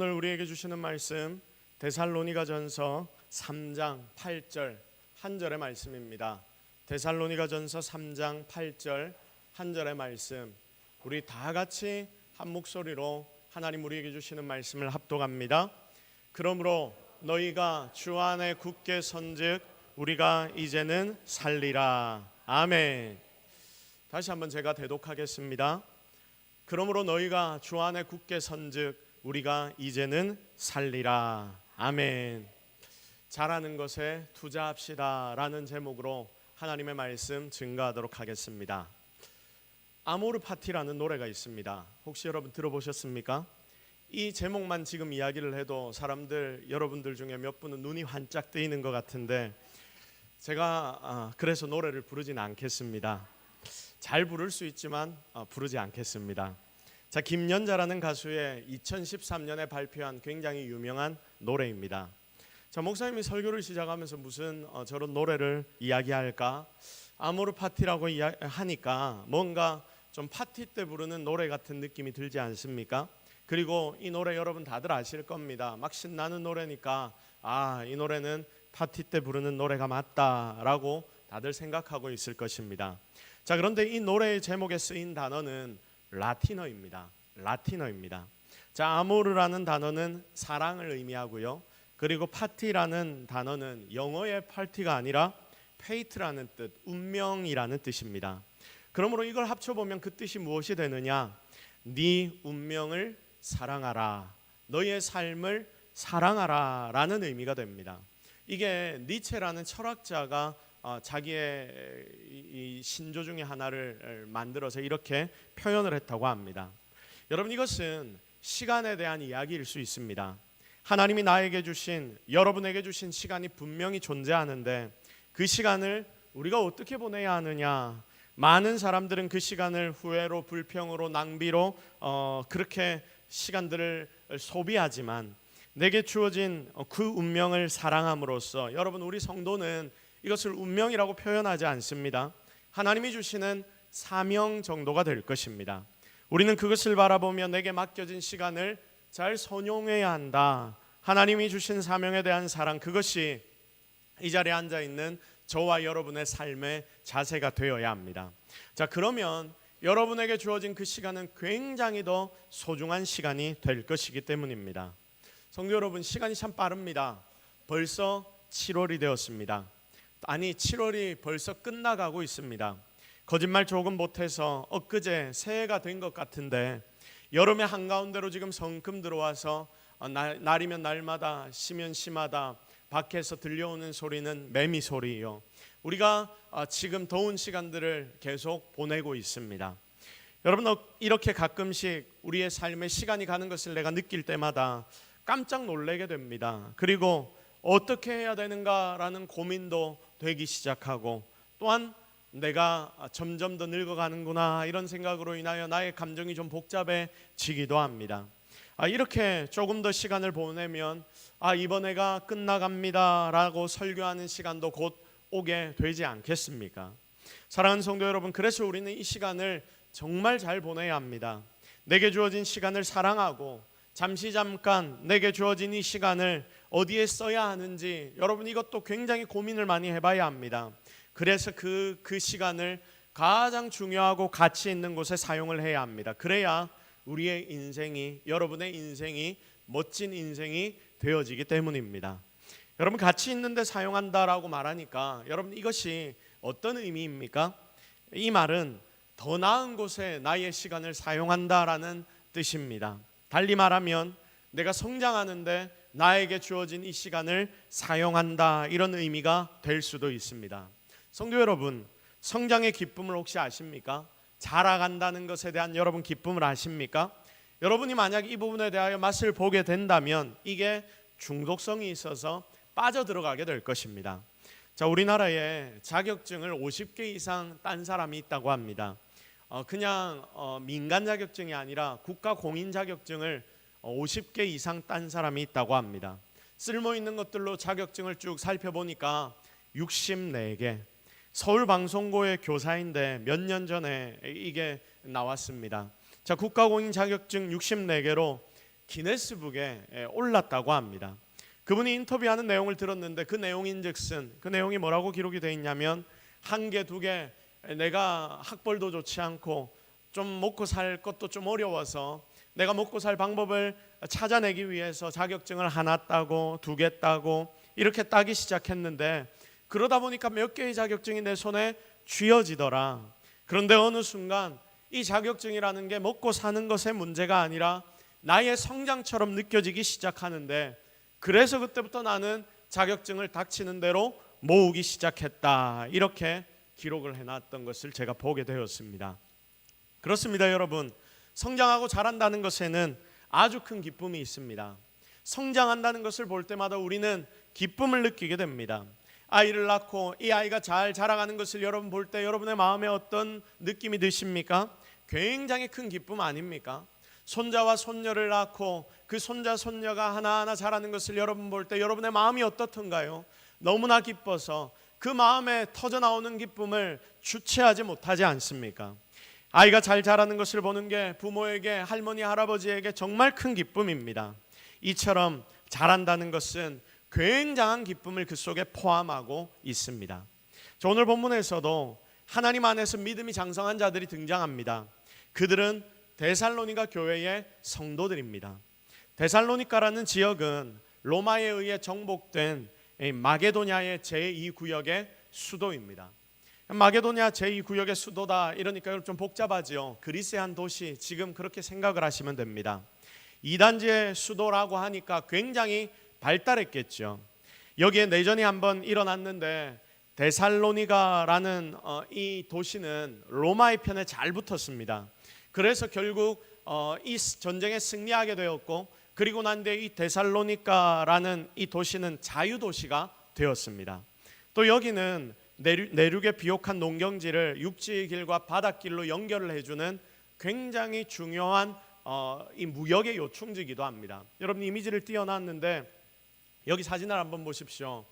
오늘 우리에게 주시는 말씀 데살로니가전서 3장 8절 한 절의 말씀입니다. 데살로니가전서 3장 8절 한 절의 말씀, 우리 다 같이 한 목소리로 하나님 우리에게 주시는 말씀을 합독합니다. 그러므로 너희가 주 안에 굳게 선즉 우리가 이제는 살리라. 아멘. 다시 한번 제가 대독하겠습니다. 그러므로 너희가 주 안에 굳게 선즉 우리가 이제는 살리라. 아멘. 잘하는 것에 투자합시다 라는 제목으로 하나님의 말씀 증거하도록 하겠습니다. 아모르 파티라는 노래가 있습니다. 혹시 여러분 들어보셨습니까? 이 제목만 지금 이야기를 해도 여러분들 중에 몇 분은 눈이 환짝 뜨이는 것 같은데, 제가 그래서 노래를 부르진 않겠습니다. 잘 부를 수 있지만 부르지 않겠습니다. 자, 김연자라는 가수의 2013년에 발표한 굉장히 유명한 노래입니다. 자, 목사님이 설교를 시작하면서 무슨 저런 노래를 이야기할까? 아모르 파티라고 하니까 뭔가 좀 파티 때 부르는 노래 같은 느낌이 들지 않습니까? 그리고 이 노래 여러분 다들 아실 겁니다. 막 신나는 노래니까 이 노래는 파티 때 부르는 노래가 맞다라고 다들 생각하고 있을 것입니다. 자, 그런데 이 노래의 제목에 쓰인 단어는 라틴어입니다. 자, 아모르라는 단어는 사랑을 의미하고요. 그리고 파티라는 단어는 영어의 파티가 아니라 페이트라는 뜻, 운명이라는 뜻입니다. 그러므로 이걸 합쳐보면 그 뜻이 무엇이 되느냐? 네 운명을 사랑하라, 너의 삶을 사랑하라 라는 의미가 됩니다. 이게 니체라는 철학자가 자기의 이 신조 중에 하나를 만들어서 이렇게 표현을 했다고 합니다. 여러분, 이것은 시간에 대한 이야기일 수 있습니다. 하나님이 여러분에게 주신 시간이 분명히 존재하는데 그 시간을 우리가 어떻게 보내야 하느냐? 많은 사람들은 그 시간을 후회로, 불평으로, 낭비로 그렇게 시간들을 소비하지만, 내게 주어진 그 운명을 사랑함으로써 여러분, 우리 성도는 이것을 운명이라고 표현하지 않습니다. 하나님이 주시는 사명 정도가 될 것입니다. 우리는 그것을 바라보며 내게 맡겨진 시간을 잘 선용해야 한다. 하나님이 주신 사명에 대한 사랑, 그것이 이 자리에 앉아있는 저와 여러분의 삶의 자세가 되어야 합니다. 자, 그러면 여러분에게 주어진 그 시간은 굉장히 더 소중한 시간이 될 것이기 때문입니다. 성도 여러분, 시간이 참 빠릅니다. 벌써 7월이 되었습니다. 7월이 벌써 끝나가고 있습니다. 거짓말 조금 못해서 엊그제 새해가 된 것 같은데, 여름의 한가운데로 지금 성큼 들어와서 날이면 날마다, 시면 시마다 밖에서 들려오는 소리는 매미 소리요. 우리가 지금 더운 시간들을 계속 보내고 있습니다. 여러분, 이렇게 가끔씩 우리의 삶에 시간이 가는 것을 내가 느낄 때마다 깜짝 놀라게 됩니다. 그리고 어떻게 해야 되는가라는 고민도 되기 시작하고, 또한 내가 점점 더 늙어가는구나 이런 생각으로 인하여 나의 감정이 좀 복잡해지기도 합니다. 이렇게 조금 더 시간을 보내면 이번 해가 끝나갑니다 라고 설교하는 시간도 곧 오게 되지 않겠습니까? 사랑하는 성도 여러분, 그래서 우리는 이 시간을 정말 잘 보내야 합니다. 내게 주어진 시간을 사랑하고, 잠깐 내게 주어진 이 시간을 어디에 써야 하는지, 여러분 이것도 굉장히 고민을 많이 해봐야 합니다. 그래서 그 시간을 가장 중요하고 가치 있는 곳에 사용을 해야 합니다. 그래야 우리의 인생이, 여러분의 인생이 멋진 인생이 되어지기 때문입니다. 여러분, 가치 있는 데 사용한다라고 말하니까 여러분, 이것이 어떤 의미입니까? 이 말은 더 나은 곳에 나의 시간을 사용한다라는 뜻입니다. 달리 말하면 내가 성장하는데 나에게 주어진 이 시간을 사용한다, 이런 의미가 될 수도 있습니다. 성도 여러분, 성장의 기쁨을 혹시 아십니까? 자라간다는 것에 대한 여러분 기쁨을 아십니까? 여러분이 만약 이 부분에 대하여 맛을 보게 된다면 이게 중독성이 있어서 빠져들어가게 될 것입니다. 자, 우리나라에 자격증을 50개 이상 딴 사람이 있다고 합니다. 그냥 민간 자격증이 아니라 국가 공인 자격증을 50개 이상 딴 사람이 있다고 합니다. 쓸모있는 것들로 자격증을 쭉 살펴보니까 64개. 서울방송고의 교사인데 몇 년 전에 이게 나왔습니다. 자, 국가공인 자격증 64개로 기네스북에 올랐다고 합니다. 그분이 인터뷰하는 내용을 들었는데 그 내용인즉슨 그 내용이 뭐라고 기록이 되어 있냐면, 한 개, 두 개, 내가 학벌도 좋지 않고 좀 먹고 살 것도 좀 어려워서 내가 먹고 살 방법을 찾아내기 위해서 자격증을 하나 따고 두 개 따고 이렇게 따기 시작했는데, 그러다 보니까 몇 개의 자격증이 내 손에 쥐어지더라. 그런데 어느 순간 이 자격증이라는 게 먹고 사는 것의 문제가 아니라 나의 성장처럼 느껴지기 시작하는데, 그래서 그때부터 나는 자격증을 닥치는 대로 모으기 시작했다. 이렇게 기록을 해놨던 것을 제가 보게 되었습니다. 그렇습니다, 여러분. 성장하고 자란다는 것에는 아주 큰 기쁨이 있습니다. 성장한다는 것을 볼 때마다 우리는 기쁨을 느끼게 됩니다. 아이를 낳고 이 아이가 잘 자라가는 것을 여러분 볼 때 여러분의 마음에 어떤 느낌이 드십니까? 굉장히 큰 기쁨 아닙니까? 손자와 손녀를 낳고 그 손자 손녀가 하나하나 자라는 것을 여러분 볼 때 여러분의 마음이 어떻던가요? 너무나 기뻐서 그 마음에 터져나오는 기쁨을 주체하지 못하지 않습니까? 아이가 잘 자라는 것을 보는 게 부모에게, 할머니, 할아버지에게 정말 큰 기쁨입니다. 이처럼 자란다는 것은 굉장한 기쁨을 그 속에 포함하고 있습니다. 오늘 본문에서도 하나님 안에서 믿음이 장성한 자들이 등장합니다. 그들은 데살로니가 교회의 성도들입니다. 데살로니가라는 지역은 로마에 의해 정복된 마게도냐의 제2구역의 수도입니다. 마게도냐 제2구역의 수도다 이러니까 좀 복잡하죠. 그리스의 한 도시, 지금 그렇게 생각을 하시면 됩니다. 이단지의 수도라고 하니까 굉장히 발달했겠죠. 여기에 내전이 한번 일어났는데 데살로니가라는 이 도시는 로마의 편에 잘 붙었습니다. 그래서 결국 이 전쟁에 승리하게 되었고, 그리고 난 뒤에 이 데살로니가라는 이 도시는 자유도시가 되었습니다. 또 여기는 내륙의 비옥한 농경지를 육지의 길과 바닷길로 연결을 해주는 굉장히 중요한 이 무역의 요충지이기도 합니다. 여러분 이미지를 띄워놨는데 여기 사진을 한번 보십시오.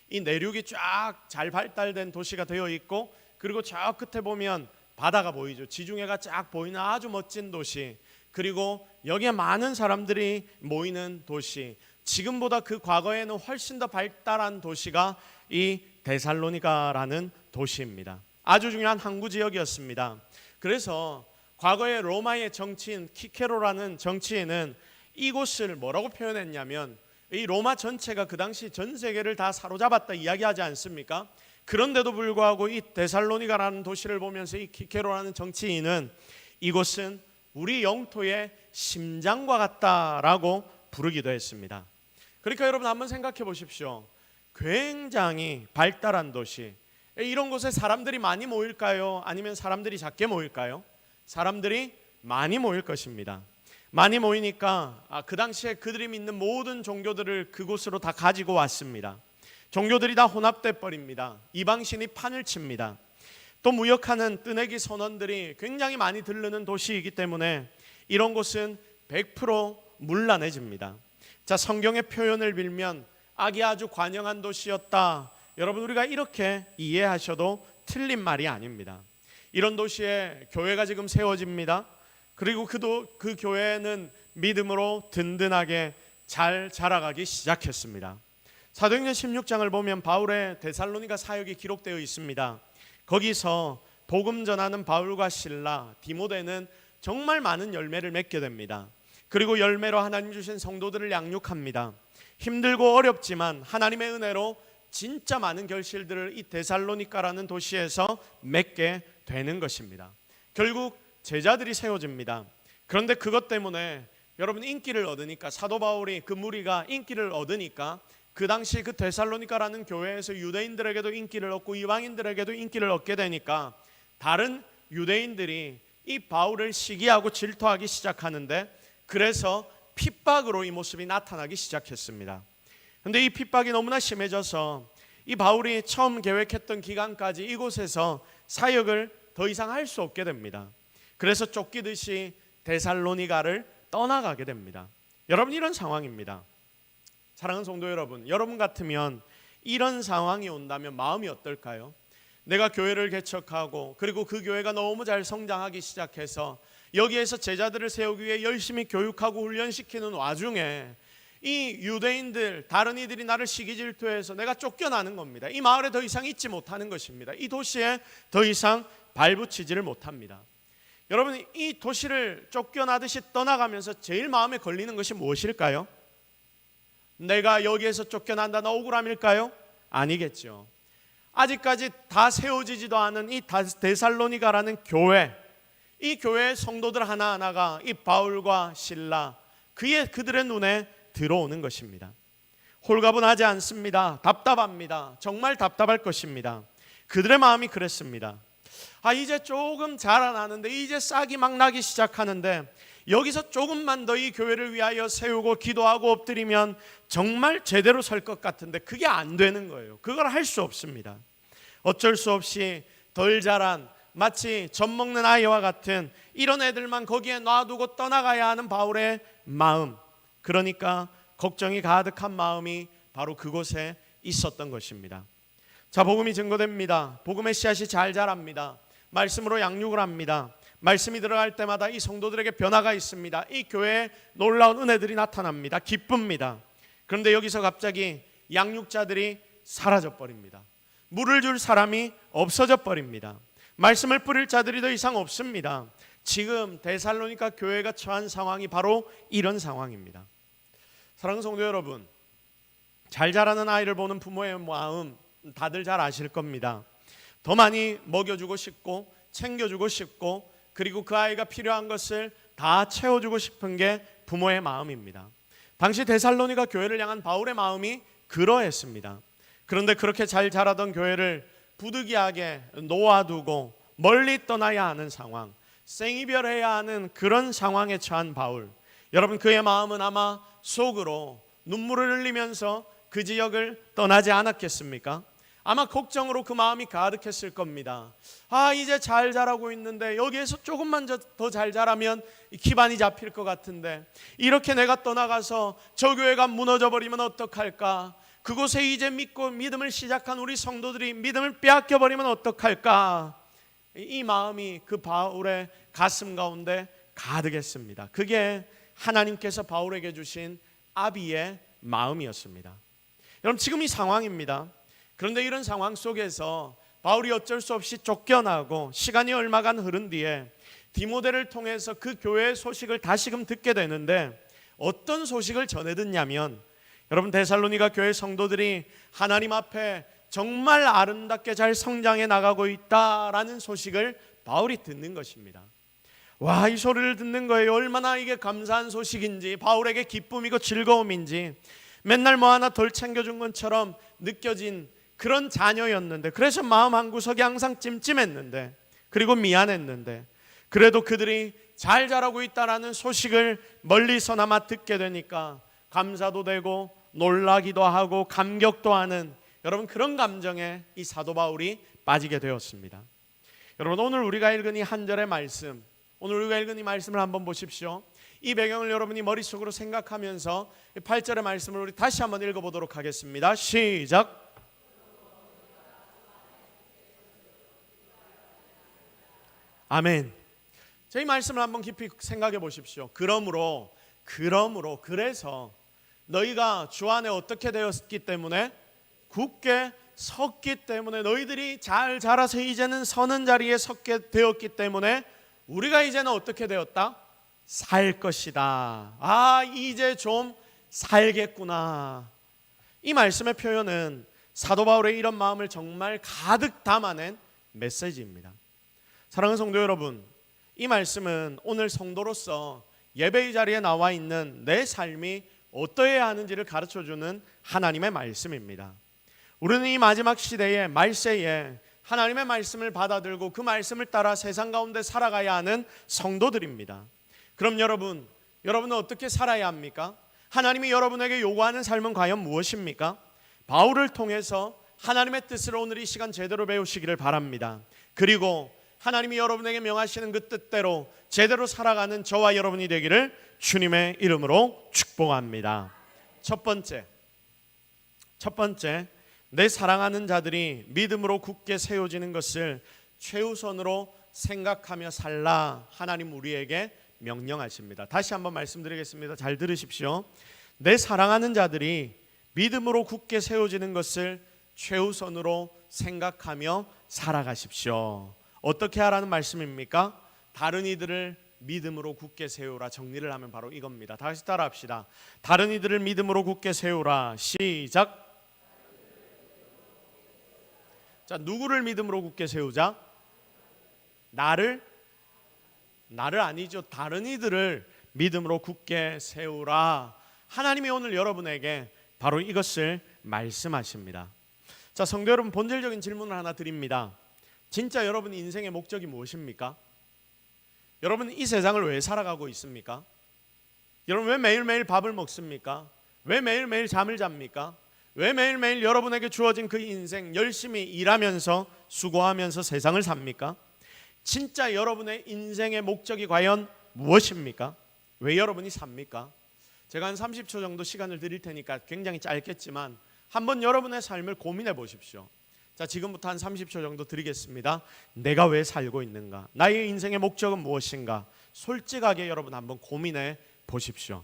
이 내륙이 쫙 잘 발달된 도시가 되어 있고, 그리고 저 끝에 보면 바다가 보이죠. 지중해가 쫙 보이는 아주 멋진 도시, 그리고 여기에 많은 사람들이 모이는 도시, 지금보다 그 과거에는 훨씬 더 발달한 도시가 이 데살로니가라는 도시입니다. 아주 중요한 항구 지역이었습니다. 그래서 과거의 로마의 정치인 키케로라는 정치인은 이곳을 뭐라고 표현했냐면, 이 로마 전체가 그 당시 전 세계를 다 사로잡았다 이야기하지 않습니까? 그런데도 불구하고 이 데살로니가라는 도시를 보면서 이 키케로라는 정치인은 이곳은 우리 영토의 심장과 같다라고 부르기도 했습니다. 그러니까 여러분 한번 생각해 보십시오. 굉장히 발달한 도시, 이런 곳에 사람들이 많이 모일까요? 아니면 사람들이 작게 모일까요? 사람들이 많이 모일 것입니다. 많이 모이니까 그 당시에 그들이 믿는 모든 종교들을 그곳으로 다 가지고 왔습니다. 종교들이 다 혼합돼 버립니다. 이방신이 판을 칩니다. 또 무역하는 뜨내기 선원들이 굉장히 많이 들르는 도시이기 때문에 이런 곳은 100% 문란해집니다. 자, 성경의 표현을 빌면 악이 아주 관영한 도시였다. 여러분 우리가 이렇게 이해하셔도 틀린 말이 아닙니다. 이런 도시에 교회가 지금 세워집니다. 그리고 그 교회는 믿음으로 든든하게 잘 자라가기 시작했습니다. 사도행전 16장을 보면 바울의 데살로니가 사역이 기록되어 있습니다. 거기서 복음 전하는 바울과 실라, 디모데는 정말 많은 열매를 맺게 됩니다. 그리고 열매로 하나님 주신 성도들을 양육합니다. 힘들고 어렵지만 하나님의 은혜로 진짜 많은 결실들을 이 데살로니가라는 도시에서 맺게 되는 것입니다. 결국 제자들이 세워집니다. 그런데 그것 때문에 여러분 인기를 얻으니까, 사도 바울이 그 무리가 인기를 얻으니까 그 당시 그 데살로니가라는 교회에서 유대인들에게도 인기를 얻고 이방인들에게도 인기를 얻게 되니까 다른 유대인들이 이 바울을 시기하고 질투하기 시작하는데, 그래서 핍박으로 이 모습이 나타나기 시작했습니다. 그런데 이 핍박이 너무나 심해져서 이 바울이 처음 계획했던 기간까지 이곳에서 사역을 더 이상 할 수 없게 됩니다. 그래서 쫓기듯이 데살로니가를 떠나가게 됩니다. 여러분 이런 상황입니다. 사랑하는 성도 여러분, 여러분 같으면 이런 상황이 온다면 마음이 어떨까요? 내가 교회를 개척하고 그리고 그 교회가 너무 잘 성장하기 시작해서 여기에서 제자들을 세우기 위해 열심히 교육하고 훈련시키는 와중에 이 유대인들, 다른 이들이 나를 시기 질투해서 내가 쫓겨나는 겁니다. 이 마을에 더 이상 있지 못하는 것입니다. 이 도시에 더 이상 발붙이지를 못합니다. 여러분, 이 도시를 쫓겨나듯이 떠나가면서 제일 마음에 걸리는 것이 무엇일까요? 내가 여기에서 쫓겨난다는 억울함일까요? 아니겠죠. 아직까지 다 세워지지도 않은 이 데살로니가라는 교회, 이 교회의 성도들 하나하나가 이 바울과 실라, 그들의 눈에 들어오는 것입니다. 홀가분하지 않습니다. 답답합니다. 정말 답답할 것입니다. 그들의 마음이 그랬습니다. 이제 조금 자라나는데, 이제 싹이 막 나기 시작하는데, 여기서 조금만 더 이 교회를 위하여 세우고 기도하고 엎드리면 정말 제대로 설 것 같은데 그게 안 되는 거예요. 그걸 할 수 없습니다. 어쩔 수 없이 덜 자란, 마치 젖 먹는 아이와 같은 이런 애들만 거기에 놔두고 떠나가야 하는 바울의 마음, 그러니까 걱정이 가득한 마음이 바로 그곳에 있었던 것입니다. 자, 복음이 증거됩니다. 복음의 씨앗이 잘 자랍니다. 말씀으로 양육을 합니다. 말씀이 들어갈 때마다 이 성도들에게 변화가 있습니다. 이 교회에 놀라운 은혜들이 나타납니다. 기쁩니다. 그런데 여기서 갑자기 양육자들이 사라져 버립니다. 물을 줄 사람이 없어져 버립니다. 말씀을 뿌릴 자들이 더 이상 없습니다. 지금 데살로니가 교회가 처한 상황이 바로 이런 상황입니다. 사랑하는 성도 여러분, 잘 자라는 아이를 보는 부모의 마음 다들 잘 아실 겁니다. 더 많이 먹여주고 싶고 챙겨주고 싶고, 그리고 그 아이가 필요한 것을 다 채워주고 싶은 게 부모의 마음입니다. 당시 데살로니가 교회를 향한 바울의 마음이 그러했습니다. 그런데 그렇게 잘 자라던 교회를 부득이하게 놓아두고 멀리 떠나야 하는 상황, 생이별해야 하는 그런 상황에 처한 바울, 여러분, 그의 마음은 아마 속으로 눈물을 흘리면서 그 지역을 떠나지 않았겠습니까? 아마 걱정으로 그 마음이 가득했을 겁니다. 이제 잘 자라고 있는데 여기에서 조금만 더 잘 자라면 기반이 잡힐 것 같은데, 이렇게 내가 떠나가서 저 교회가 무너져 버리면 어떡할까? 그곳에 이제 믿음을 시작한 우리 성도들이 믿음을 빼앗겨 버리면 어떡할까? 이 마음이 그 바울의 가슴 가운데 가득했습니다. 그게 하나님께서 바울에게 주신 아비의 마음이었습니다. 여러분, 지금 이 상황입니다. 그런데 이런 상황 속에서 바울이 어쩔 수 없이 쫓겨나고 시간이 얼마간 흐른 뒤에 디모데를 통해서 그 교회의 소식을 다시금 듣게 되는데, 어떤 소식을 전해 듣냐면, 여러분, 데살로니가 교회 성도들이 하나님 앞에 정말 아름답게 잘 성장해 나가고 있다라는 소식을 바울이 듣는 것입니다. 와, 이 소리를 듣는 거예요. 얼마나 이게 감사한 소식인지, 바울에게 기쁨이고 즐거움인지, 맨날 뭐 하나 덜 챙겨준 것처럼 느껴진 그런 자녀였는데, 그래서 마음 한구석이 항상 찜찜했는데, 그리고 미안했는데, 그래도 그들이 잘 자라고 있다라는 소식을 멀리서나마 듣게 되니까 감사도 되고 놀라기도 하고 감격도 하는, 여러분, 그런 감정에 이 사도 바울이 빠지게 되었습니다. 여러분, 오늘 우리가 읽은 이 한 절의 말씀, 오늘 우리가 읽은 이 말씀을 한번 보십시오. 이 배경을 여러분이 머릿속으로 생각하면서 8절의 말씀을 우리 다시 한번 읽어보도록 하겠습니다. 시작. 아멘. 이 말씀을 한번 깊이 생각해 보십시오. 그래서 너희가 주 안에 어떻게 되었기 때문에, 굳게 섰기 때문에, 너희들이 잘 자라서 이제는 서는 자리에 섰게 되었기 때문에 우리가 이제는 어떻게 되었다? 살 것이다. 이제 좀 살겠구나. 이 말씀의 표현은 사도 바울의 이런 마음을 정말 가득 담아낸 메시지입니다. 사랑하는 성도 여러분, 이 말씀은 오늘 성도로서 예배의 자리에 나와 있는 내 삶이 어떠해야 하는지를 가르쳐주는 하나님의 말씀입니다. 우리는 이 마지막 시대의 말세에 하나님의 말씀을 받아들고 그 말씀을 따라 세상 가운데 살아가야 하는 성도들입니다. 그럼 여러분은 어떻게 살아야 합니까? 하나님이 여러분에게 요구하는 삶은 과연 무엇입니까? 바울을 통해서 하나님의 뜻을 오늘 이 시간 제대로 배우시기를 바랍니다. 그리고 하나님이 여러분에게 명하시는 그 뜻대로 제대로 살아가는 저와 여러분이 되기를 주님의 이름으로 축복합니다. 첫 번째, 내 사랑하는 자들이 믿음으로 굳게 세워지는 것을 최우선으로 생각하며 살라 하나님 우리에게 명령하십니다. 다시 한번 말씀드리겠습니다. 잘 들으십시오. 내 사랑하는 자들이 믿음으로 굳게 세워지는 것을 최우선으로 생각하며 살아가십시오. 어떻게 하라는 말씀입니까? 다른 이들을 믿음으로 굳게 세우라. 정리를 하면 바로 이겁니다. 다시 따라합시다. 다른 이들을 믿음으로 굳게 세우라. 시작. 자, 누구를 믿음으로 굳게 세우자? 나를 아니죠. 다른 이들을 믿음으로 굳게 세우라. 하나님이 오늘 여러분에게 바로 이것을 말씀하십니다. 자, 성도 여러분, 본질적인 질문을 하나 드립니다. 진짜 여러분 인생의 목적이 무엇입니까? 여러분 이 세상을 왜 살아가고 있습니까? 여러분 왜 매일매일 밥을 먹습니까? 왜 매일매일 잠을 잡니까? 왜 매일매일 여러분에게 주어진 그 인생 열심히 일하면서 수고하면서 세상을 삽니까? 진짜 여러분의 인생의 목적이 과연 무엇입니까? 왜 여러분이 삽니까? 제가 한 30초 정도 시간을 드릴 테니까 굉장히 짧겠지만 한번 여러분의 삶을 고민해 보십시오. 자, 지금부터 한 30초 정도 드리겠습니다. 내가 왜 살고 있는가? 나의 인생의 목적은 무엇인가? 솔직하게 여러분 한번 고민해 보십시오.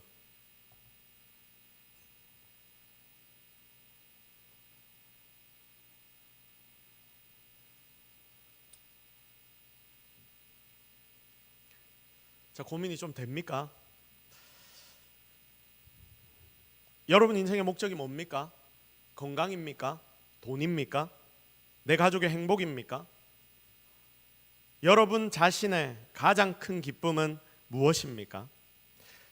자, 고민이 좀 됩니까? 여러분 인생의 목적이 뭡니까? 건강입니까? 돈입니까? 내 가족의 행복입니까? 여러분 자신의 가장 큰 기쁨은 무엇입니까?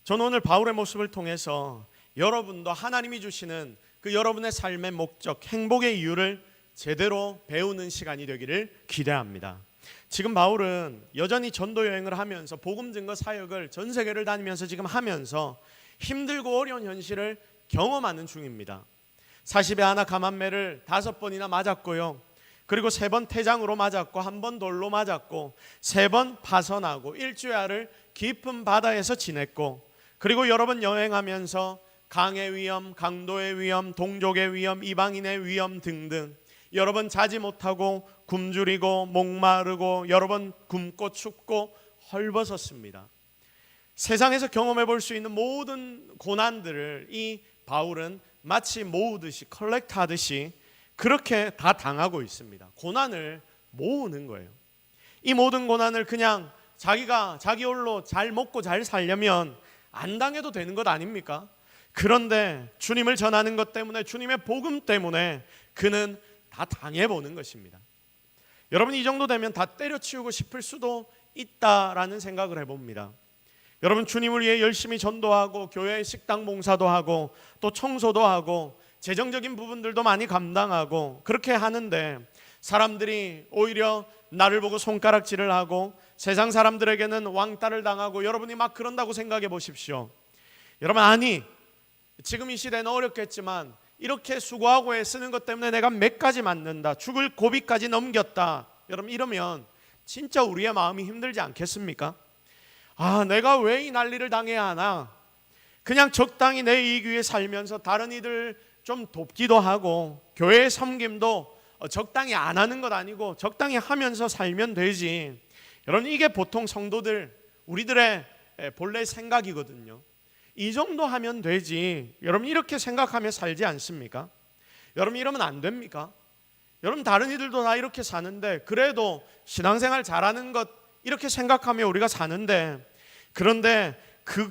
저는 오늘 바울의 모습을 통해서 여러분도 하나님이 주시는 그 여러분의 삶의 목적, 행복의 이유를 제대로 배우는 시간이 되기를 기대합니다. 지금 바울은 여전히 전도 여행을 하면서 복음 증거 사역을 전 세계를 다니면서 지금 하면서 힘들고 어려운 현실을 경험하는 중입니다. 40에 하나 감한매를 5번이나 맞았고요. 그리고 3번 태장으로 맞았고 1번 돌로 맞았고 3번 파선하고 일주야를 깊은 바다에서 지냈고 그리고 여러 번 여행하면서 강의 위험, 강도의 위험, 동족의 위험, 이방인의 위험 등등 여러 번 자지 못하고 굶주리고 목마르고 여러 번 굶고 춥고 헐벗었습니다. 세상에서 경험해 볼 수 있는 모든 고난들을 이 바울은 마치 모으듯이 컬렉트하듯이 그렇게 다 당하고 있습니다. 고난을 모으는 거예요. 이 모든 고난을 그냥 자기가 자기 홀로 잘 먹고 잘 살려면 안 당해도 되는 것 아닙니까? 그런데 주님을 전하는 것 때문에 주님의 복음 때문에 그는 다 당해보는 것입니다. 여러분 이 정도 되면 다 때려치우고 싶을 수도 있다라는 생각을 해봅니다. 여러분 주님을 위해 열심히 전도하고 교회 식당 봉사도 하고 또 청소도 하고 재정적인 부분들도 많이 감당하고 그렇게 하는데 사람들이 오히려 나를 보고 손가락질을 하고 세상 사람들에게는 왕따를 당하고 여러분이 막 그런다고 생각해 보십시오. 여러분 아니 지금 이 시대는 어렵겠지만 이렇게 수고하고 애쓰는 것 때문에 내가 몇 가지 맞는다 죽을 고비까지 넘겼다 여러분 이러면 진짜 우리의 마음이 힘들지 않겠습니까? 아 내가 왜 이 난리를 당해야 하나 그냥 적당히 내 이익 위해 살면서 다른 이들 좀 돕기도 하고 교회의 섬김도 적당히 안 하는 것 아니고 적당히 하면서 살면 되지. 여러분 이게 보통 성도들 우리들의 본래 생각이거든요. 이 정도 하면 되지. 여러분 이렇게 생각하며 살지 않습니까? 여러분 이러면 안 됩니까? 여러분 다른 이들도 다 이렇게 사는데 그래도 신앙생활 잘하는 것 이렇게 생각하며 우리가 사는데 그런데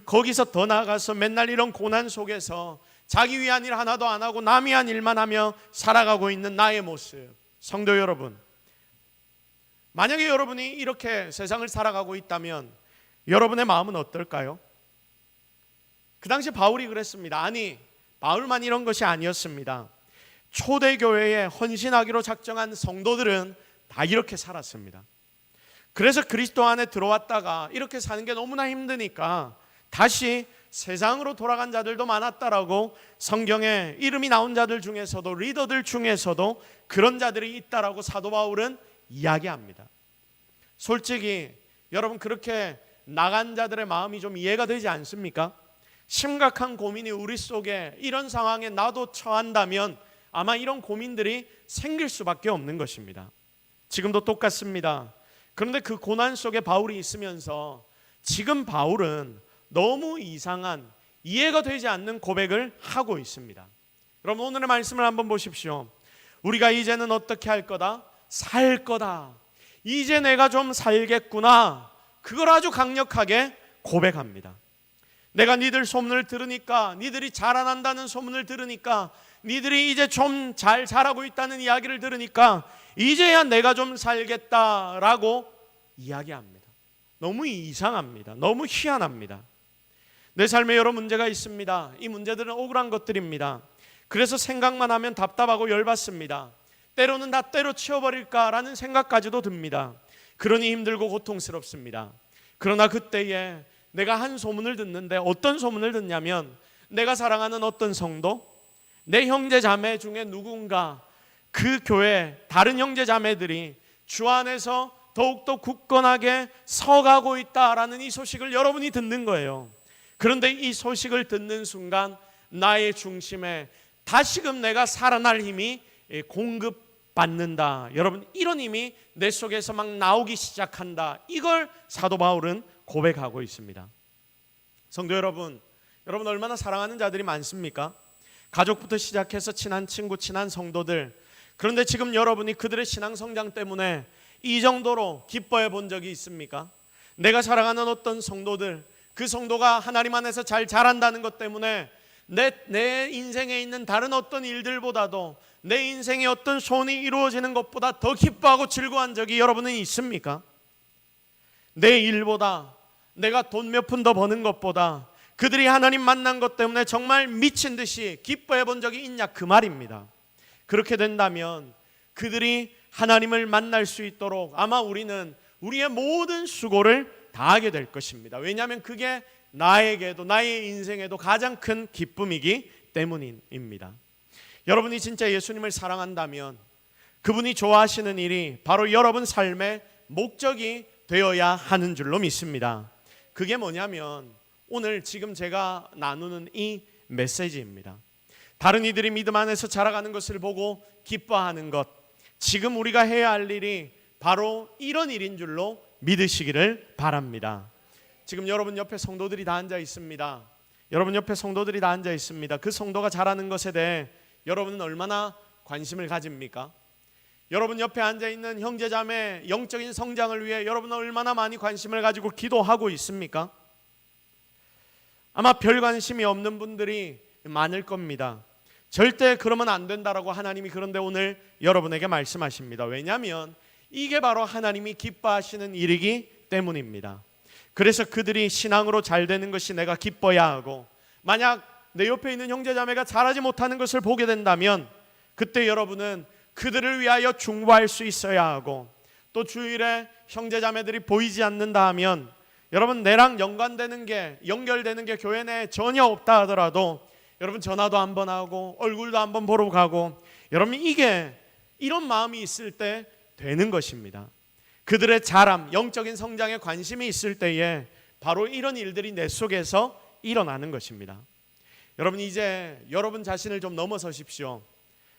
거기서 더 나아가서 맨날 이런 고난 속에서 자기 위한 일 하나도 안 하고 남 위한 일만 하며 살아가고 있는 나의 모습. 성도 여러분 만약에 여러분이 이렇게 세상을 살아가고 있다면 여러분의 마음은 어떨까요? 그 당시 바울이 그랬습니다. 아니 바울만 이런 것이 아니었습니다. 초대교회에 헌신하기로 작정한 성도들은 다 이렇게 살았습니다. 그래서 그리스도 안에 들어왔다가 이렇게 사는 게 너무나 힘드니까 다시 세상으로 돌아간 자들도 많았다라고 성경에 이름이 나온 자들 중에서도 리더들 중에서도 그런 자들이 있다라고 사도 바울은 이야기합니다. 솔직히 여러분 그렇게 나간 자들의 마음이 좀 이해가 되지 않습니까? 심각한 고민이 우리 속에 이런 상황에 나도 처한다면 아마 이런 고민들이 생길 수밖에 없는 것입니다. 지금도 똑같습니다. 그런데 그 고난 속에 바울이 있으면서 지금 바울은 너무 이상한, 이해가 되지 않는 고백을 하고 있습니다. 여러분, 오늘의 말씀을 한번 보십시오. 우리가 이제는 어떻게 할 거다? 살 거다. 이제 내가 좀 살겠구나. 그걸 아주 강력하게 고백합니다. 내가 니들 소문을 들으니까, 니들이 자라난다는 소문을 들으니까, 니들이 이제 좀 잘 자라고 있다는 이야기를 들으니까 이제야 내가 좀 살겠다라고 이야기합니다. 너무 이상합니다. 너무 희한합니다. 내 삶에 여러 문제가 있습니다. 이 문제들은 억울한 것들입니다. 그래서 생각만 하면 답답하고 열받습니다. 때로는 다 때려치워버릴까라는 생각까지도 듭니다. 그러니 힘들고 고통스럽습니다. 그러나 그때에 내가 한 소문을 듣는데, 어떤 소문을 듣냐면 내가 사랑하는 어떤 성도, 내 형제 자매 중에 누군가 그 교회 다른 형제 자매들이 주 안에서 더욱더 굳건하게 서가고 있다라는 이 소식을 여러분이 듣는 거예요. 그런데 이 소식을 듣는 순간 나의 중심에 다시금 내가 살아날 힘이 공급받는다. 여러분, 이런 힘이 내 속에서 막 나오기 시작한다. 이걸 사도 바울은 고백하고 있습니다. 성도 여러분, 여러분 얼마나 사랑하는 자들이 많습니까? 가족부터 시작해서 친한 친구, 친한 성도들. 그런데 지금 여러분이 그들의 신앙 성장 때문에 이 정도로 기뻐해 본 적이 있습니까? 내가 사랑하는 어떤 성도들, 그 성도가 하나님 안에서 잘 자란다는 것 때문에 내 인생에 있는 다른 어떤 일들보다도 내 인생에 어떤 소원이 이루어지는 것보다 더 기뻐하고 즐거워한 적이 여러분은 있습니까? 내 일보다, 내가 돈 몇 푼 더 버는 것보다 그들이 하나님 만난 것 때문에 정말 미친 듯이 기뻐해 본 적이 있냐, 그 말입니다. 그렇게 된다면 그들이 하나님을 만날 수 있도록 아마 우리는 우리의 모든 수고를 다하게 될 것입니다. 왜냐하면 그게 나에게도, 나의 인생에도 가장 큰 기쁨이기 때문입니다. 여러분이 진짜 예수님을 사랑한다면 그분이 좋아하시는 일이 바로 여러분 삶의 목적이 되어야 하는 줄로 믿습니다. 그게 뭐냐면 오늘 지금 제가 나누는 이 메시지입니다. 다른 이들이 믿음 안에서 자라가는 것을 보고 기뻐하는 것, 지금 우리가 해야 할 일이 바로 이런 일인 줄로 믿으시기를 바랍니다. 지금 여러분 옆에 성도들이 다 앉아 있습니다. 여러분 옆에 성도들이 다 앉아 있습니다. 그 성도가 자라는 것에 대해 여러분은 얼마나 관심을 가집니까? 여러분 옆에 앉아 있는 형제 자매 영적인 성장을 위해 여러분은 얼마나 많이 관심을 가지고 기도하고 있습니까? 아마 별 관심이 없는 분들이 많을 겁니다. 절대 그러면 안 된다라고 하나님이 그런데 오늘 여러분에게 말씀하십니다. 왜냐하면 이게 바로 하나님이 기뻐하시는 일이기 때문입니다. 그래서 그들이 신앙으로 잘 되는 것이 내가 기뻐야 하고, 만약 내 옆에 있는 형제자매가 잘하지 못하는 것을 보게 된다면 그때 여러분은 그들을 위하여 중보할 수 있어야 하고, 또 주일에 형제자매들이 보이지 않는다 하면 여러분 내랑 연관되는 게, 연결되는 게 교회 내에 전혀 없다 하더라도 여러분 전화도 한번 하고 얼굴도 한번 보러 가고, 여러분 이게 이런 마음이 있을 때 되는 것입니다. 그들의 자람, 영적인 성장에 관심이 있을 때에 바로 이런 일들이 내 속에서 일어나는 것입니다. 여러분 이제 여러분 자신을 좀 넘어서십시오.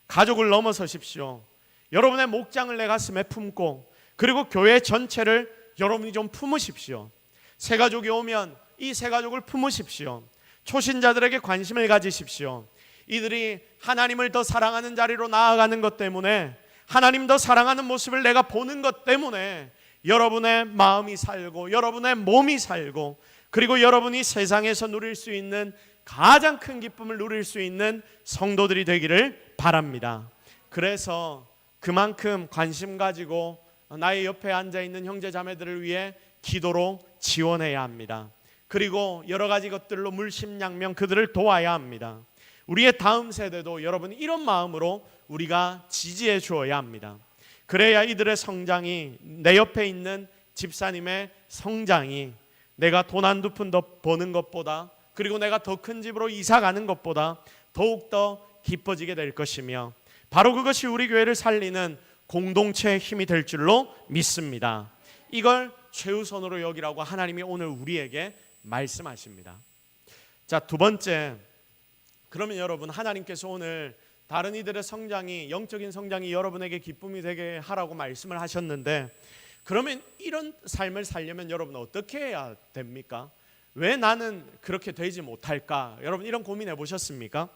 가족을 넘어서십시오. 여러분의 목장을 내 가슴에 품고, 그리고 교회 전체를 여러분이 좀 품으십시오. 새 가족이 오면 이 새 가족을 품으십시오. 초신자들에게 관심을 가지십시오. 이들이 하나님을 더 사랑하는 자리로 나아가는 것 때문에, 하나님 더 사랑하는 모습을 내가 보는 것 때문에 여러분의 마음이 살고 여러분의 몸이 살고, 그리고 여러분이 세상에서 누릴 수 있는 가장 큰 기쁨을 누릴 수 있는 성도들이 되기를 바랍니다. 그래서 그만큼 관심 가지고 나의 옆에 앉아있는 형제 자매들을 위해 기도로 지원해야 합니다. 그리고 여러 가지 것들로 물심양면 그들을 도와야 합니다. 우리의 다음 세대도 여러분 이런 마음으로 우리가 지지해 주어야 합니다. 그래야 이들의 성장이, 내 옆에 있는 집사님의 성장이 내가 돈 한두 푼 더 버는 것보다, 그리고 내가 더 큰 집으로 이사 가는 것보다 더욱더 기뻐지게 될 것이며, 바로 그것이 우리 교회를 살리는 공동체의 힘이 될 줄로 믿습니다. 이걸 최우선으로 여기라고 하나님이 오늘 우리에게 말씀하십니다. 자, 두 번째, 그러면 여러분 하나님께서 오늘 다른 이들의 성장이, 영적인 성장이 여러분에게 기쁨이 되게 하라고 말씀을 하셨는데, 그러면 이런 삶을 살려면 여러분 어떻게 해야 됩니까? 왜 나는 그렇게 되지 못할까? 여러분 이런 고민해 보셨습니까?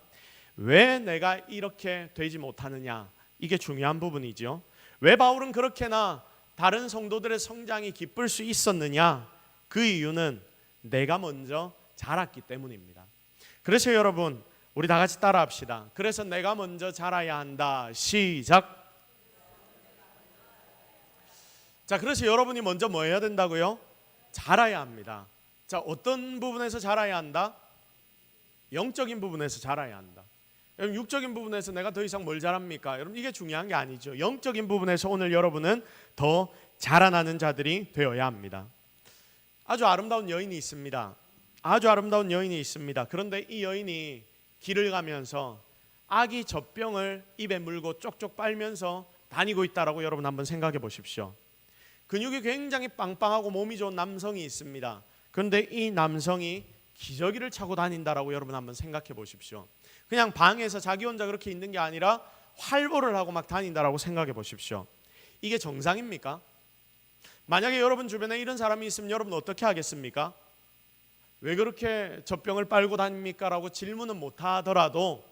왜 내가 이렇게 되지 못하느냐? 이게 중요한 부분이죠. 왜 바울은 그렇게나 다른 성도들의 성장이 기쁠 수 있었느냐? 그 이유는 내가 먼저 자랐기 때문입니다. 그래서 여러분 우리 다 같이 따라합시다. 그래서 내가 먼저 자라야 한다. 시작. 자, 그래서 여러분이 먼저 뭐 해야 된다고요? 자라야 합니다. 자, 어떤 부분에서 자라야 한다? 영적인 부분에서 자라야 한다. 여러분 육적인 부분에서 내가 더 이상 뭘 잘합니까? 여러분 이게 중요한 게 아니죠. 영적인 부분에서 오늘 여러분은 더 자라나는 자들이 되어야 합니다. 아주 아름다운 여인이 있습니다. 아주 아름다운 여인이 있습니다. 그런데 이 여인이 길을 가면서 아기 젖병을 입에 물고 쪽쪽 빨면서 다니고 있다라고 여러분 한번 생각해 보십시오. 근육이 굉장히 빵빵하고 몸이 좋은 남성이 있습니다. 그런데 이 남성이 기저귀를 차고 다닌다라고 여러분 한번 생각해 보십시오. 그냥 방에서 자기 혼자 그렇게 있는 게 아니라 활보를 하고 막 다닌다라고 생각해 보십시오. 이게 정상입니까? 만약에 여러분 주변에 이런 사람이 있으면 여러분 어떻게 하겠습니까? 왜 그렇게 젖병을 빨고 다닙니까? 라고 질문은 못 하더라도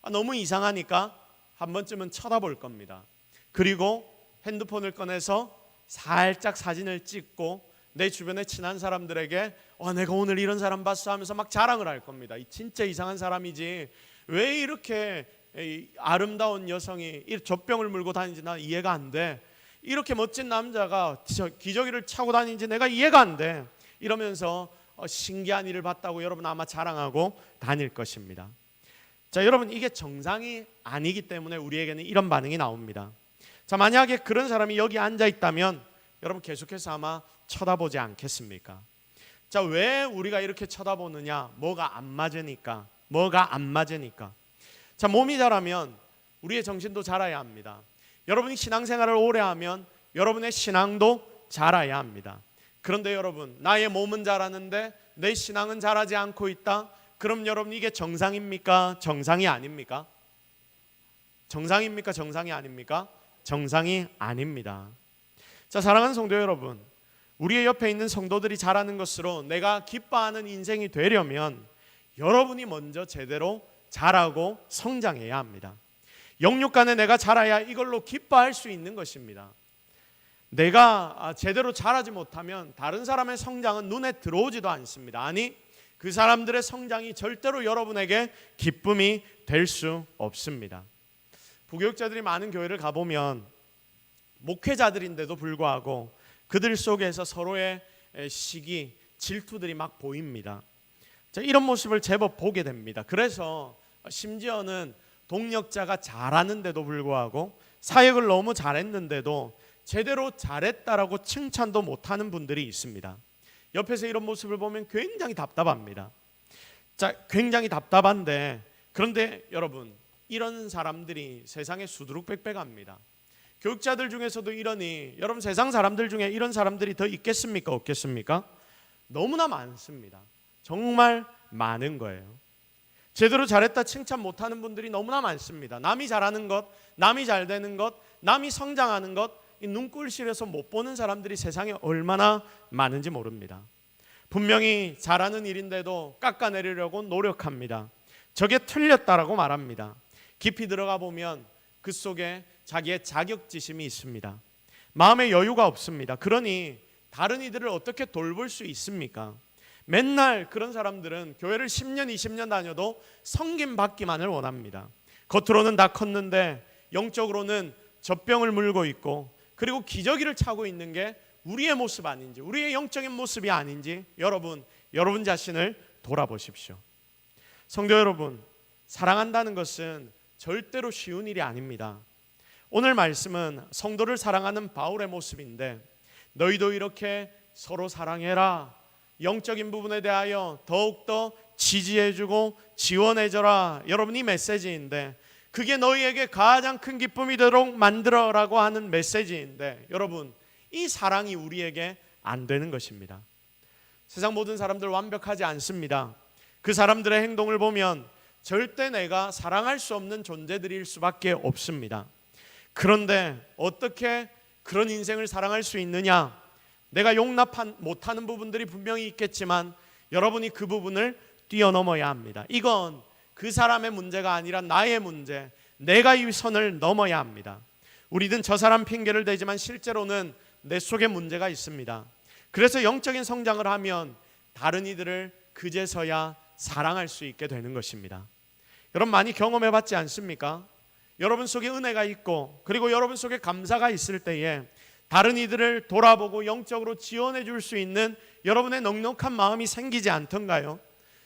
너무 이상하니까 한 번쯤은 쳐다볼 겁니다. 그리고 핸드폰을 꺼내서 살짝 사진을 찍고 내 주변에 친한 사람들에게 내가 오늘 이런 사람 봤어 하면서 막 자랑을 할 겁니다. 진짜 이상한 사람이지 왜 이렇게 아름다운 여성이 젖병을 물고 다니는지 난 이해가 안 돼. 이렇게 멋진 남자가 기저귀를 차고 다니는지 내가 이해가 안 돼. 이러면서 신기한 일을 봤다고 여러분 아마 자랑하고 다닐 것입니다. 자, 여러분 이게 정상이 아니기 때문에 우리에게는 이런 반응이 나옵니다. 자, 만약에 그런 사람이 여기 앉아 있다면 여러분 계속해서 아마 쳐다보지 않겠습니까? 자, 왜 우리가 이렇게 쳐다보느냐? 뭐가 안 맞으니까. 자, 몸이 자라면 우리의 정신도 자라야 합니다. 여러분이 신앙생활을 오래 하면 여러분의 신앙도 자라야 합니다. 그런데 여러분 나의 몸은 자라는데 내 신앙은 자라지 않고 있다? 그럼 여러분 이게 정상입니까? 정상이 아닙니까? 정상입니까? 정상이 아닙니까? 정상이 아닙니다. 자, 사랑하는 성도 여러분, 우리의 옆에 있는 성도들이 자라는 것으로 내가 기뻐하는 인생이 되려면 여러분이 먼저 제대로 자라고 성장해야 합니다. 영육간에 내가 자라야 이걸로 기뻐할 수 있는 것입니다. 내가 제대로 자라지 못하면 다른 사람의 성장은 눈에 들어오지도 않습니다. 아니, 그 사람들의 성장이 절대로 여러분에게 기쁨이 될 수 없습니다. 부교육자들이 많은 교회를 가보면 목회자들인데도 불구하고 그들 속에서 서로의 시기, 질투들이 막 보입니다. 자, 이런 모습을 제법 보게 됩니다. 그래서 심지어는 동력자가 잘하는데도 불구하고 사역을 너무 잘했는데도 제대로 잘했다라고 칭찬도 못하는 분들이 있습니다. 옆에서 이런 모습을 보면 굉장히 답답합니다. 자, 굉장히 답답한데 그런데 여러분 이런 사람들이 세상에 수두룩백백합니다. 교육자들 중에서도 이러니 여러분 세상 사람들 중에 이런 사람들이 더 있겠습니까? 없겠습니까? 너무나 많습니다. 정말 많은 거예요. 제대로 잘했다 칭찬 못하는 분들이 너무나 많습니다. 남이 잘하는 것, 남이 잘 되는 것, 남이 성장하는 것, 이 눈꼴실에서 못 보는 사람들이 세상에 얼마나 많은지 모릅니다. 분명히 잘하는 일인데도 깎아내리려고 노력합니다. 저게 틀렸다라고 말합니다. 깊이 들어가 보면 그 속에 자기의 자격지심이 있습니다. 마음의 여유가 없습니다. 그러니 다른 이들을 어떻게 돌볼 수 있습니까? 맨날 그런 사람들은 교회를 10년, 20년 다녀도 섬김 받기만을 원합니다. 겉으로는 다 컸는데 영적으로는 젖병을 물고 있고 그리고 기저귀를 차고 있는 게 우리의 모습 아닌지, 우리의 영적인 모습이 아닌지 여러분 자신을 돌아보십시오. 성도 여러분, 사랑한다는 것은 절대로 쉬운 일이 아닙니다. 오늘 말씀은 성도를 사랑하는 바울의 모습인데 너희도 이렇게 서로 사랑해라. 영적인 부분에 대하여 더욱더 지지해주고 지원해줘라. 여러분 이 메시지인데 그게 너희에게 가장 큰 기쁨이 되도록 만들어라고 하는 메시지인데 여러분 이 사랑이 우리에게 안 되는 것입니다. 세상 모든 사람들 완벽하지 않습니다. 그 사람들의 행동을 보면 절대 내가 사랑할 수 없는 존재들일 수밖에 없습니다. 그런데 어떻게 그런 인생을 사랑할 수 있느냐? 내가 용납 못하는 부분들이 분명히 있겠지만 여러분이 그 부분을 뛰어넘어야 합니다. 이건 그 사람의 문제가 아니라 나의 문제, 내가 이 선을 넘어야 합니다. 우리는 저 사람 핑계를 대지만 실제로는 내 속에 문제가 있습니다. 그래서 영적인 성장을 하면 다른 이들을 그제서야 사랑할 수 있게 되는 것입니다. 여러분 많이 경험해 봤지 않습니까? 여러분 속에 은혜가 있고 그리고 여러분 속에 감사가 있을 때에 다른 이들을 돌아보고 영적으로 지원해 줄 수 있는 여러분의 넉넉한 마음이 생기지 않던가요?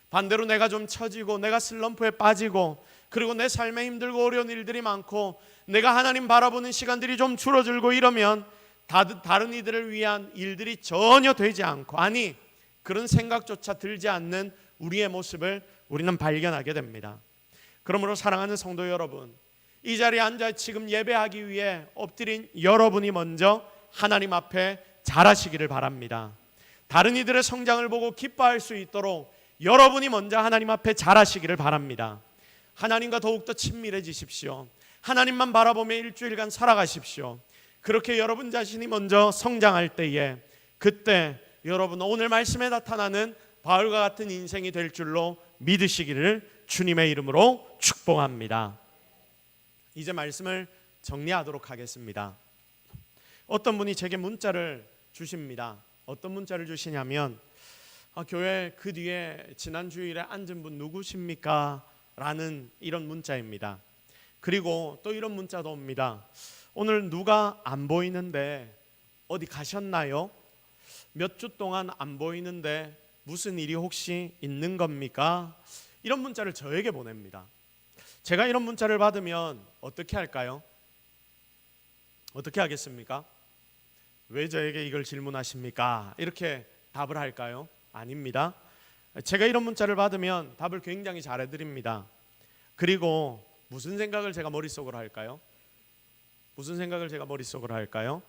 반대로 내가 좀 처지고 내가 슬럼프에 빠지고 그리고 내 삶에 힘들고 어려운 일들이 많고 내가 하나님 바라보는 시간들이 좀 줄어들고 이러면 다른 이들을 위한 일들이 전혀 되지 않고, 아니 그런 생각조차 들지 않는 우리의 모습을 우리는 발견하게 됩니다. 그러므로 사랑하는 성도 여러분, 이 자리에 앉아 지금 예배하기 위해 엎드린 여러분이 먼저 하나님 앞에 잘하시기를 바랍니다. 다른 이들의 성장을 보고 기뻐할 수 있도록 여러분이 먼저 하나님 앞에 잘하시기를 바랍니다. 하나님과 더욱더 친밀해지십시오. 하나님만 바라보며 일주일간 살아가십시오. 그렇게 여러분 자신이 먼저 성장할 때에 그때 여러분은 오늘 말씀에 나타나는 바울과 같은 인생이 될 줄로 믿으시기를 주님의 이름으로 축복합니다. 이제 말씀을 정리하도록 하겠습니다. 어떤 분이 제게 문자를 주십니다. 어떤 문자를 주시냐면 교회 그 뒤에 지난 주일에 앉은 분 누구십니까? 라는 이런 문자입니다. 그리고 또 이런 문자도 옵니다. 오늘 누가 안 보이는데 어디 가셨나요? 몇 주 동안 안 보이는데 무슨 일이 혹시 있는 겁니까? 이런 문자를 저에게 보냅니다. 제가 이런 문자를 받으면 어떻게 할까요? 어떻게 하겠습니까? 왜 저에게 이걸 질문하십니까? 이렇게 답을 할까요? 아닙니다. 제가 이런 문자를 받으면 답을 굉장히 잘해드립니다. 그리고 무슨 생각을 제가 머릿속으로 할까요? 무슨 생각을 제가 머릿속으로 할까요?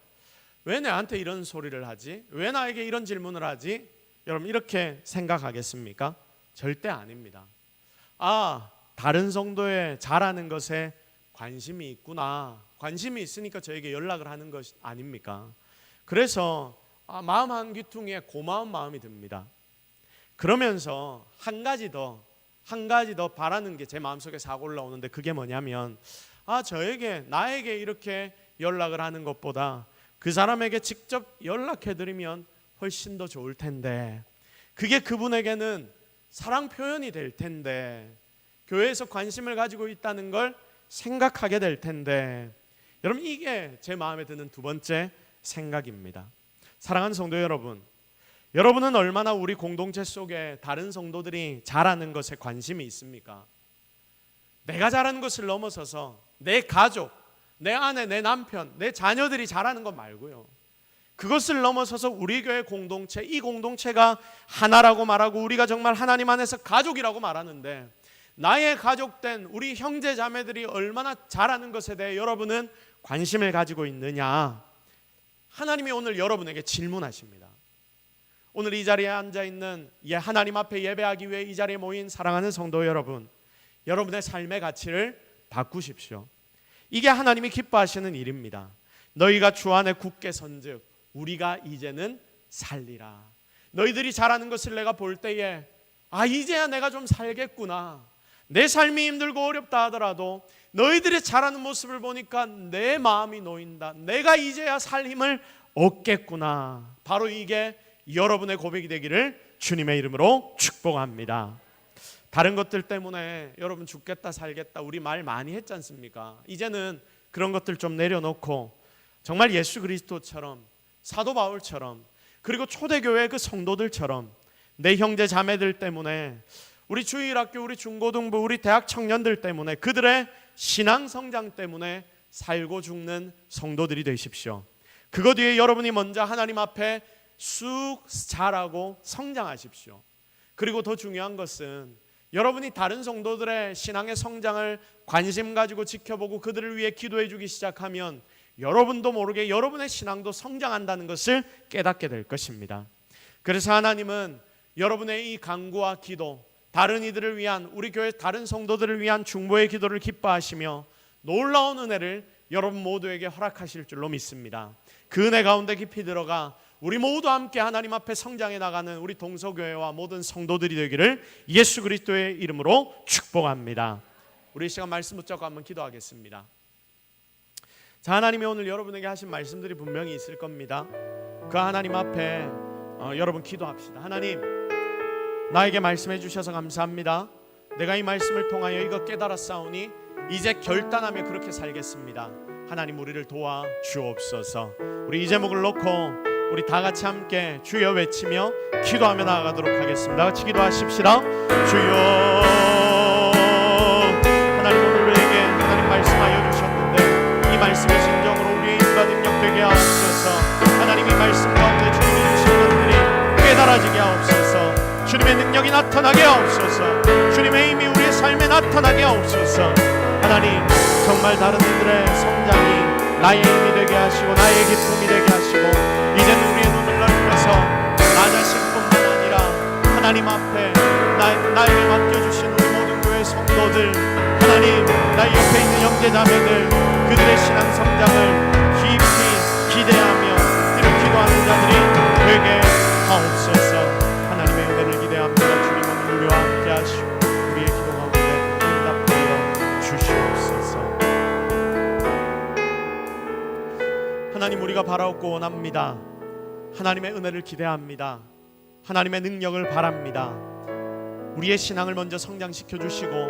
왜 나한테 이런 소리를 하지? 왜 나에게 이런 질문을 하지? 여러분 이렇게 생각하겠습니까? 절대 아닙니다. 다른 성도의 잘하는 것에 관심이 있구나. 관심이 있으니까 저에게 연락을 하는 것 아닙니까? 그래서 마음 한 귀퉁이에 고마운 마음이 듭니다. 그러면서 한 가지 더 바라는 게 제 마음속에 싹 올라오는데 그게 뭐냐면 나에게 이렇게 연락을 하는 것보다 그 사람에게 직접 연락해드리면 훨씬 더 좋을 텐데, 그게 그분에게는 사랑 표현이 될 텐데, 교회에서 관심을 가지고 있다는 걸 생각하게 될 텐데, 여러분 이게 제 마음에 드는 두 번째 생각입니다. 사랑하는 성도 여러분, 여러분은 얼마나 우리 공동체 속에 다른 성도들이 잘하는 것에 관심이 있습니까? 내가 잘하는 것을 넘어서서 내 가족, 내 아내, 내 남편, 내 자녀들이 잘하는 것 말고요, 그것을 넘어서서 우리 교회 공동체, 이 공동체가 하나라고 말하고 우리가 정말 하나님 안에서 가족이라고 말하는데, 나의 가족된 우리 형제 자매들이 얼마나 잘하는 것에 대해 여러분은 관심을 가지고 있느냐? 하나님이 오늘 여러분에게 질문하십니다. 오늘 이 자리에 앉아있는 하나님 앞에 예배하기 위해 이 자리에 모인 사랑하는 성도 여러분, 여러분의 삶의 가치를 바꾸십시오. 이게 하나님이 기뻐하시는 일입니다. 너희가 주 안에 굳게 선즉 우리가 이제는 살리라. 너희들이 잘하는 것을 내가 볼 때에 이제야 내가 좀 살겠구나. 내 삶이 힘들고 어렵다 하더라도 너희들의 잘하는 모습을 보니까 내 마음이 놓인다. 내가 이제야 살 힘을 얻겠구나. 바로 이게 여러분의 고백이 되기를 주님의 이름으로 축복합니다. 다른 것들 때문에 여러분 죽겠다 살겠다 우리 말 많이 했지 않습니까? 이제는 그런 것들 좀 내려놓고 정말 예수 그리스도처럼, 사도 바울처럼, 그리고 초대교회 그 성도들처럼 내 형제 자매들 때문에, 우리 주일학교, 우리 중고등부, 우리 대학 청년들 때문에, 그들의 신앙 성장 때문에 살고 죽는 성도들이 되십시오. 그것 위에 여러분이 먼저 하나님 앞에 쑥 자라고 성장하십시오. 그리고 더 중요한 것은 여러분이 다른 성도들의 신앙의 성장을 관심 가지고 지켜보고 그들을 위해 기도해 주기 시작하면 여러분도 모르게 여러분의 신앙도 성장한다는 것을 깨닫게 될 것입니다. 그래서 하나님은 여러분의 이 간구와 기도, 다른 이들을 위한, 우리 교회 다른 성도들을 위한 중보의 기도를 기뻐하시며 놀라운 은혜를 여러분 모두에게 허락하실 줄로 믿습니다. 그 은혜 가운데 깊이 들어가 우리 모두 함께 하나님 앞에 성장해 나가는 우리 동서교회와 모든 성도들이 되기를 예수 그리스도의 이름으로 축복합니다. 우리 시간 말씀 붙잡고 한번 기도하겠습니다. 자, 하나님이 오늘 여러분에게 하신 말씀들이 분명히 있을 겁니다. 그 하나님 앞에 여러분 기도합시다. 하나님, 나에게 말씀해 주셔서 감사합니다. 내가 이 말씀을 통하여 이거 깨달았사오니 이제 결단하며 그렇게 살겠습니다. 하나님, 우리를 도와 주옵소서. 우리 이 제목을 놓고 우리 다 같이 함께 주여 외치며 기도하며 나아가도록 하겠습니다. 같이 기도하십시다. 주여. 하나님, 오늘 우리에게 하나님 말씀하여 주셨는데 이 말씀의 진정으로 우리의 힘과 능력 되게 하옵소서. 하나님, 이 말씀 가운데 주님이 주신 것들이 깨달아지게 하옵소서. 주님의 능력이 나타나게 하옵소서. 주님의 힘이 우리의 삶에 나타나게 하옵소서. 하나님, 정말 다른 이들의 성장이 나의 힘이 되게 하시고 나의 기쁨이 되게 하시고 이제는 우리의 눈을 넓혀서 나 자신뿐만 아니라 하나님 앞에 나에게 맡겨주신 우리 모든 교회 성도들, 하나님, 나의 옆에 있는 형제자매들, 그들의 신앙 성장을 깊이 기대하며 이렇게 기도하는 자들이 되게 하옵소서. 하나님의 은혜를 기대합니다. 주님, 오늘 우리와 함께 하시고 우리의 기도 가운데 응답하여 주시옵소서. 하나님, 우리가 바라옵고 원합니다. 하나님의 은혜를 기대합니다. 하나님의 능력을 바랍니다. 우리의 신앙을 먼저 성장시켜 주시고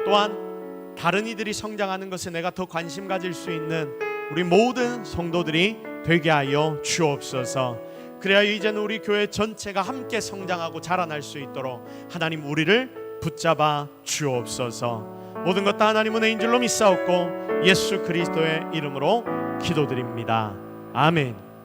또한 다른 이들이 성장하는 것에 내가 더 관심 가질 수 있는 우리 모든 성도들이 되게 하여 주옵소서. 그래야 이제는 우리 교회 전체가 함께 성장하고 자라날 수 있도록 하나님, 우리를 붙잡아 주옵소서. 모든 것 다 하나님 은혜인 줄로 믿사옵고 예수 그리스도의 이름으로 기도드립니다. 아멘.